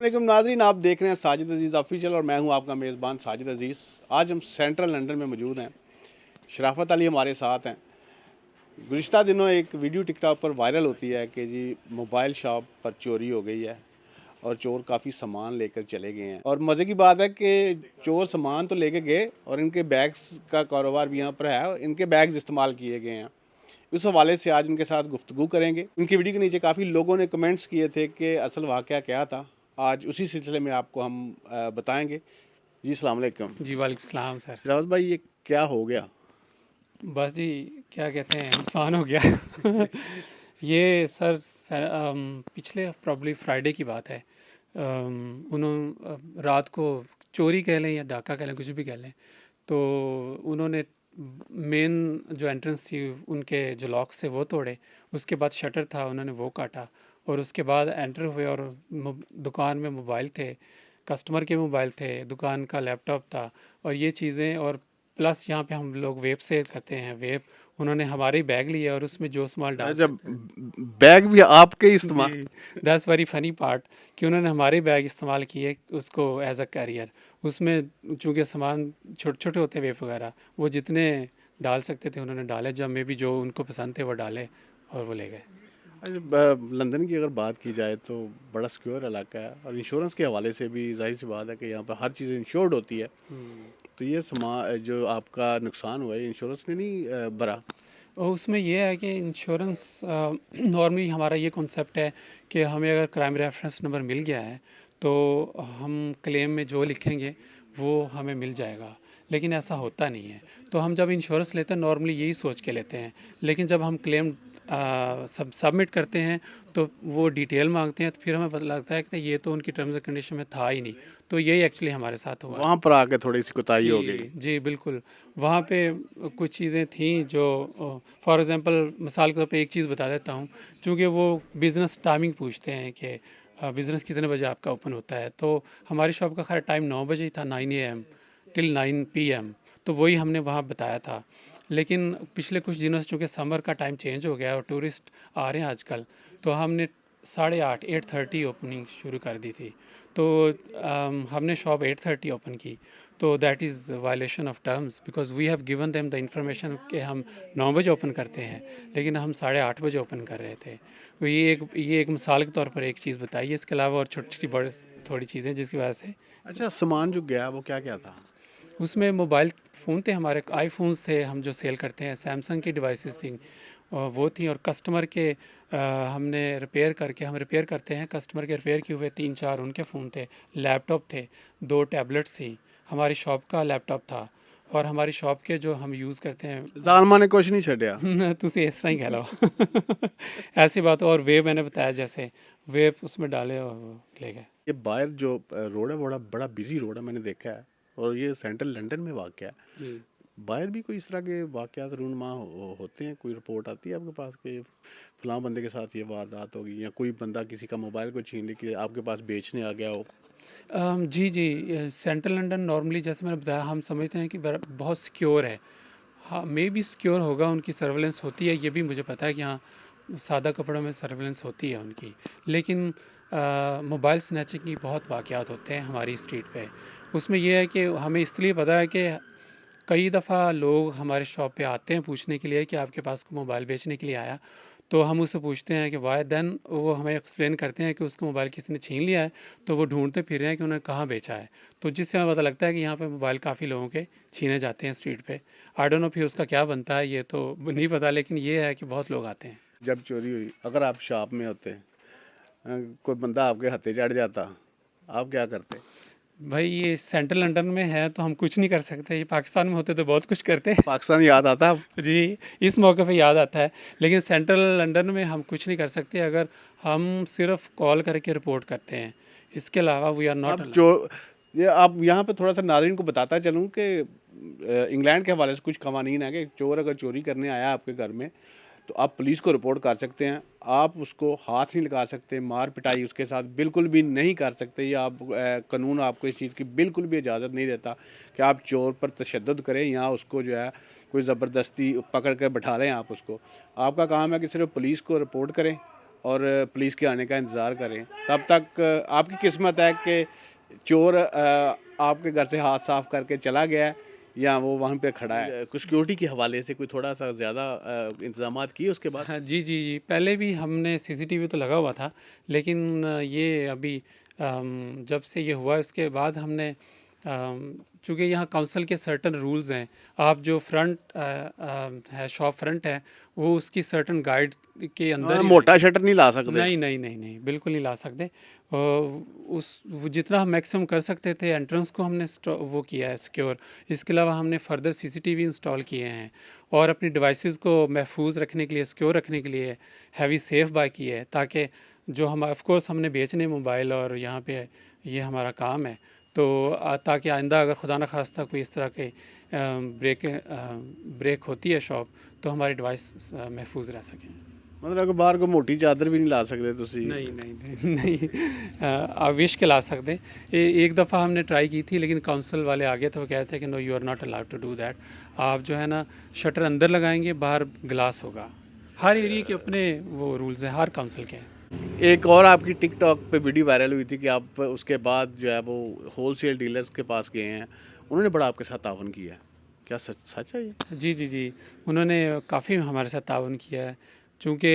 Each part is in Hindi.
वालेकुम नाज़रीन, आप देख रहे हैं साजिद अजीज़ ऑफिशियल और मैं हूं आपका मेज़बान साजिद अजीज़। आज हम सेंट्रल लंदन में मौजूद हैं। शराफत अली हमारे साथ हैं। गुज़िश्ता दिनों एक वीडियो टिकटॉक पर वायरल होती है कि जी मोबाइल शॉप पर चोरी हो गई है और चोर काफ़ी सामान लेकर चले गए हैं। और मज़े की बात है कि चोर सामान तो लेके गए और इनके बैग्स का कारोबार भी यहाँ पर है और इनके बैग्स इस्तेमाल किए गए हैं। उस हवाले से आज उनके साथ गुफ्तगू करेंगे। उनकी वीडियो के नीचे काफ़ी लोगों ने कमेंट्स किए थे कि असल वाक़या क्या था। आज उसी सिलसिले में आपको हम बताएंगे। जी अस्सलाम वालेकुम। जी, वालेकुम सलाम सर। शरावत भाई, ये क्या हो गया? बस जी, क्या कहते हैं, नुकसान हो गया। ये पिछले प्रॉब्ली फ्राइडे की बात है। रात को चोरी कह लें या डाका कह लें, कुछ भी कह लें, तो उन्होंने मेन जो एंट्रेंस थी उनके जो लॉक्स थे वो तोड़े। उसके बाद शटर था, उन्होंने वो काटा और उसके बाद एंटर हुए और दुकान में मोबाइल थे, कस्टमर के मोबाइल थे, दुकान का लैपटॉप था और ये चीज़ें। और प्लस यहाँ पे हम लोग वेब सेल करते हैं, वेब। उन्होंने हमारे ही बैग लिए और उसमें जो सामान डाल अच्छा, सकते हैं। बैग भी आपके जी, इस्तेमाल? दैट्स वेरी फनी पार्ट कि उन्होंने हमारे बैग इस्तेमाल किए उसको एज अ कैरियर। उसमें चूँकि सामान छोटे छोटे होते हैं, वेब वगैरह, वो जितने डाल सकते थे उन्होंने डाले, जब में भी जो उनको पसंद थे वो डाले और वो ले गए। अच्छा, लंदन की अगर बात की जाए तो बड़ा सिक्योर इलाका है और इंश्योरेंस के हवाले से भी जाहिर सी बात है कि यहाँ पर हर चीज़ इंश्योर्ड होती है। हम्म। तो ये जो आपका नुकसान हुआ है, इंश्योरेंस ने नहीं भरा? और उसमें ये है कि इंश्योरेंस नॉर्मली हमारा ये कॉन्सेप्ट है कि हमें अगर क्राइम रेफरेंस नंबर मिल गया है तो हम क्लेम में जो लिखेंगे वो हमें मिल जाएगा। लेकिन ऐसा होता नहीं है। तो हम जब इंश्योरेंस लेते हैं नॉर्मली यही सोच के लेते हैं, लेकिन जब हम क्लेम सबमिट करते हैं तो वो डिटेल मांगते हैं, तो फिर हमें पता लगता है कि ये तो उनकी टर्म्स एंड कंडीशन में था ही नहीं। तो यही एक्चुअली हमारे साथ हुआ है। वहाँ पर आके थोड़ी सी कुताही हो गई। जी, जी, बिल्कुल। वहाँ पे कुछ चीज़ें थीं जो फॉर एग्ज़ाम्पल मिसाल के तौर पे एक चीज़ बता देता हूँ। चूँकि वो बिज़नेस टाइमिंग पूछते हैं कि बिज़नेस कितने बजे आपका ओपन होता है, तो हमारी शॉप का खैर टाइम 9 बजे ही था, 9 एएम टिल 9 पीएम। तो वही हमने वहाँ बताया था। लेकिन पिछले कुछ दिनों से चूँकि समर का टाइम चेंज हो गया है और टूरिस्ट आ रहे हैं आजकल, तो हमने 8:30 8:30 ओपनिंग शुरू कर दी थी। तो हमने शॉप 8:30 ओपन की। तो that is violation of terms because we have given them the information कि हम 9 बजे ओपन करते हैं, लेकिन हम 8:30 बजे ओपन कर रहे थे। तो ये एक मिसाल के तौर पर एक चीज़ बताइए। इसके अलावा और छोटी छोटी बड़ी थोड़ी चीज़ें जिसकी वजह से अच्छा, सामान जो गया वो क्या क्या था? उसमें मोबाइल फ़ोन थे, हमारे आईफोन्स थे, हम जो सेल करते हैं सैमसंग की डिवाइसेस थी, वो थी। और कस्टमर के हमने हम रिपेयर करते हैं, कस्टमर के रिपेयर किए हुए 3-4 उनके फ़ोन थे, लैपटॉप थे, 2 टैबलेट्स थी, हमारी शॉप का लैपटॉप था और हमारी शॉप के जो हम यूज़ करते हैं। जालमा ने कुछ नहीं छड़िया? तुसी इस तरह ही कह लो। ऐसी बात। और वेब मैंने बताया, जैसे वेब उसमें डाले और वो ले गए। ये बाहर जो रोड है बड़ा बड़ा बिजी रोड है, मैंने देखा है। और ये सेंट्रल लंदन में वाक़ है। जी। बाहर भी कोई इस तरह के वाक़यात रूनुमा होते हैं? कोई रिपोर्ट आती है आपके पास कि फ़लाँ बंदे के साथ ये वारदात होगी या कोई बंदा किसी का मोबाइल को छीन ले के आपके पास बेचने आ गया हो? जी, जी। सेंट्रल लंदन नॉर्मली जैसे मैंने बताया हम समझते हैं कि बहुत सिक्योर है। हाँ, मे बी सिक्योर होगा, उनकी सर्वेलेंस होती है, ये भी मुझे पता है कि हाँ, सादा कपड़ों में सर्वेलेंस होती है उनकी। लेकिन मोबाइल स्नैचिंग की बहुत वाक़यात होते हैं हमारी स्ट्रीट पे। उसमें ये है कि हमें इसलिए पता है कि कई दफ़ा लोग हमारे शॉप पे आते हैं पूछने के लिए कि आपके पास को मोबाइल बेचने के लिए आया। तो हम उससे पूछते हैं कि वाई, देन वो हमें एक्सप्लेन करते हैं कि उसका मोबाइल किसी ने छीन लिया है, तो वो ढूंढते फिर रहे हैं कि उन्होंने कहाँ बेचा है। तो जिससे हमें पता लगता है कि यहाँ पे मोबाइल काफ़ी लोगों के छीने जाते हैं स्ट्रीट पे। आई डोंट नो फिर उसका क्या बनता है, ये तो नहीं पता, लेकिन ये है कि बहुत लोग आते हैं। जब चोरी हुई, अगर आप शॉप में होते, कोई बंदा आपके हत्थे चढ़ जाता, आप क्या करते? भाई ये सेंट्रल लंदन में है तो हम कुछ नहीं कर सकते, ये पाकिस्तान में होते तो बहुत कुछ करते। पाकिस्तान याद आता? जी, इस मौके पे याद आता है। लेकिन सेंट्रल लंदन में हम कुछ नहीं कर सकते, अगर हम सिर्फ कॉल करके रिपोर्ट करते हैं। इसके अलावा वी आर नॉट आप अलाउड। जो ये आप यहाँ पे थोड़ा सा नाज़रीन को बताता चलूँ कि इंग्लैंड के हवाले से कुछ कवानीन है कि चोर अगर चोरी करने आया आपके घर में तो आप पुलिस को रिपोर्ट कर सकते हैं। आप उसको हाथ नहीं लगा सकते, मार पिटाई उसके साथ बिल्कुल भी नहीं कर सकते। या आप कानून आपको इस चीज़ की बिल्कुल भी इजाज़त नहीं देता कि आप चोर पर तशद्दुद करें या उसको जो है कोई ज़बरदस्ती पकड़ कर बैठा लें आप उसको। आपका काम है कि सिर्फ पुलिस को रिपोर्ट करें और पुलिस के आने का इंतज़ार करें। तब तक आपकी किस्मत है कि चोर आपके घर से हाथ साफ करके चला गया है या वो वहीं पे खड़ा है। कुछ सिक्योरिटी के हवाले से कोई थोड़ा सा ज़्यादा इंतजामात किए उसके बाद? हाँ जी, जी, जी। पहले भी हमने सीसीटीवी तो लगा हुआ था, लेकिन ये अभी जब से ये हुआ इसके बाद हमने चूँकि यहाँ काउंसिल के सर्टेन रूल्स हैं, आप जो फ्रंट है शॉप फ्रंट है, वो उसकी सर्टेन गाइड के अंदर हाँ, ही मोटा रहेंगे। शटर नहीं ला सकते। नहीं, नहीं, नहीं, नहीं, बिल्कुल नहीं ला सकते। उस वो जितना हम मैक्सिमम कर सकते थे एंट्रेंस को हमने वो किया है सिक्योर। इसके अलावा हमने फर्दर सीसीटीवी इंस्टॉल किए हैं और अपनी डिवाइसेस को महफूज रखने के लिए, सिक्योर रखने के लिए हैवी सेफ बाय की है, ताकि जो हम ऑफ कोर्स हमने बेचने मोबाइल और यहाँ पे ये हमारा काम है, तो ताकि आइंदा अगर खुदा न खास्ता कोई इस तरह के ब्रेक होती है शॉप, तो हमारी डिवाइस महफूज रह सकें। मतलब कि बाहर को मोटी चादर भी नहीं ला सकते तुसी? नहीं, नहीं, नहीं, नहीं। आप विश के ला सकते। एक दफ़ा हमने ट्राई की थी, लेकिन काउंसिल वाले आ गए थे, वो कहते हैं कि no you are not allowed to do that. आप जो है ना शटर अंदर लगाएंगे, बाहर ग्लास होगा। हर एरिया के अपने वो रूल्स हैं, हर काउंसिल के। एक और आपकी टिकटॉक पे वीडियो वायरल हुई थी कि आप उसके बाद जो है वो होलसेल डीलर्स के पास गए हैं, उन्होंने बड़ा आपके साथ ताउन किया है। क्या सच सच है ये? जी, जी, जी। उन्होंने काफ़ी हमारे साथ ताउन किया है, चूँकि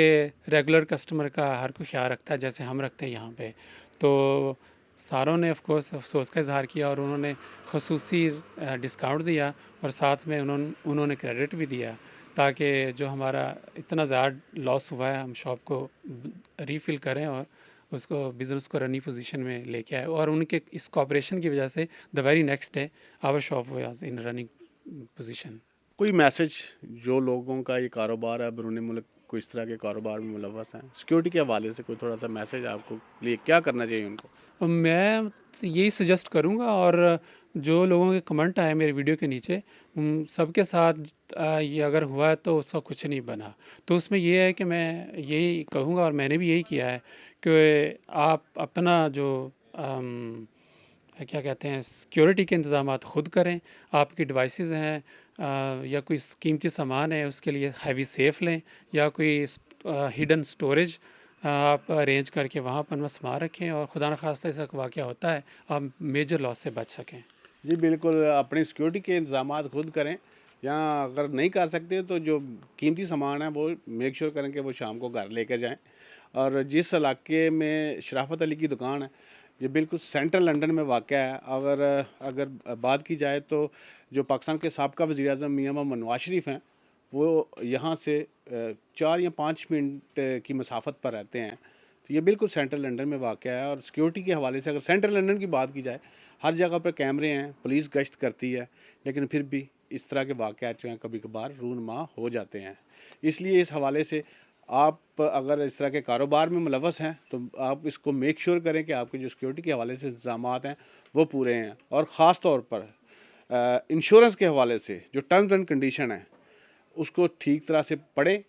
रेगुलर कस्टमर का हर कोई ख़्याल रखता है जैसे हम रखते हैं यहाँ पे। तो सारों ने ऑफ़ कोर्स अफ़सोस का इज़हार किया और उन्होंने ख़ुसूसी डिस्काउंट दिया और साथ में उन्होंने क्रेडिट भी दिया, ताकि जो हमारा इतना ज़्यादा लॉस हुआ है हम शॉप को रीफ़िल करें और उसको बिज़नेस को रनिंग पोजीशन में लेके आए। और उनके इस कोऑपरेशन की वजह से the very next day our shop was in running position. कोई मैसेज जो लोगों का ये कारोबार है बैरून मुल्क कोई इस तरह के कारोबार में मुलव्वस हैं, सिक्योरिटी के हवाले से कोई थोड़ा सा मैसेज आपको लिए क्या करना चाहिए उनको? मैं तो यही सजेस्ट करूँगा, और जो लोगों के कमेंट आए मेरे वीडियो के नीचे उन सबके साथ ये अगर हुआ है तो उसका कुछ नहीं बना। तो उसमें ये है कि मैं यही कहूँगा, और मैंने भी यही किया है कि आप अपना जो क्या कहते हैं सिक्योरिटी के इंतज़ामात ख़ुद करें। आपकी डिवाइसेस हैं या कोई कीमती सामान है, उसके लिए हैवी सेफ लें, या कोई हिडन स्टोरेज आप अरेंज करके वहाँ पर अपना सामान रखें, और खुदा न खास्ता ऐसा वाक़या होता है आप मेजर लॉस से बच सकें। जी बिल्कुल, अपनी सिक्योरिटी के इंतजामात खुद करें, या अगर नहीं कर सकते तो जो कीमती सामान है वो मेक श्योर करें कि वो शाम को घर लेकर जाएं। और जिस इलाके में शराफत अली की दुकान है, ये बिल्कुल सेंट्रल लंदन में वाक़या है। अगर अगर बात की जाए तो जो पाकिस्तान के साबका वज़ीर आज़म मियां मोहम्मद नवाज शरीफ हैं, वो यहाँ से 4 या 5 मिनट की मसाफत पर रहते हैं। तो ये बिल्कुल सेंट्रल लंदन में वाक़या है। और सिक्योरिटी के हवाले से अगर सेंट्रल लंदन की बात की जाए, हर जगह पर कैमरे हैं, पुलिस गश्त करती है, लेकिन फिर भी इस तरह के वाक़यात जो हैं कभी कभार रूनमा हो जाते हैं। इसलिए इस हवाले से आप अगर इस तरह के कारोबार में मुलव्वस हैं तो आप इसको मेक श्योर करें कि आपके जो सिक्योरिटी के हवाले से इंतज़ामात हैं वो पूरे हैं। और ख़ास तौर पर इंश्योरेंस के हवाले से जो टर्म्स एंड कंडीशन है उसको ठीक तरह से पढ़ें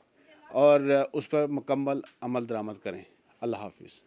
और उस पर मुकम्मल अमल दरामद करें। अल्लाह हाफ़िज़।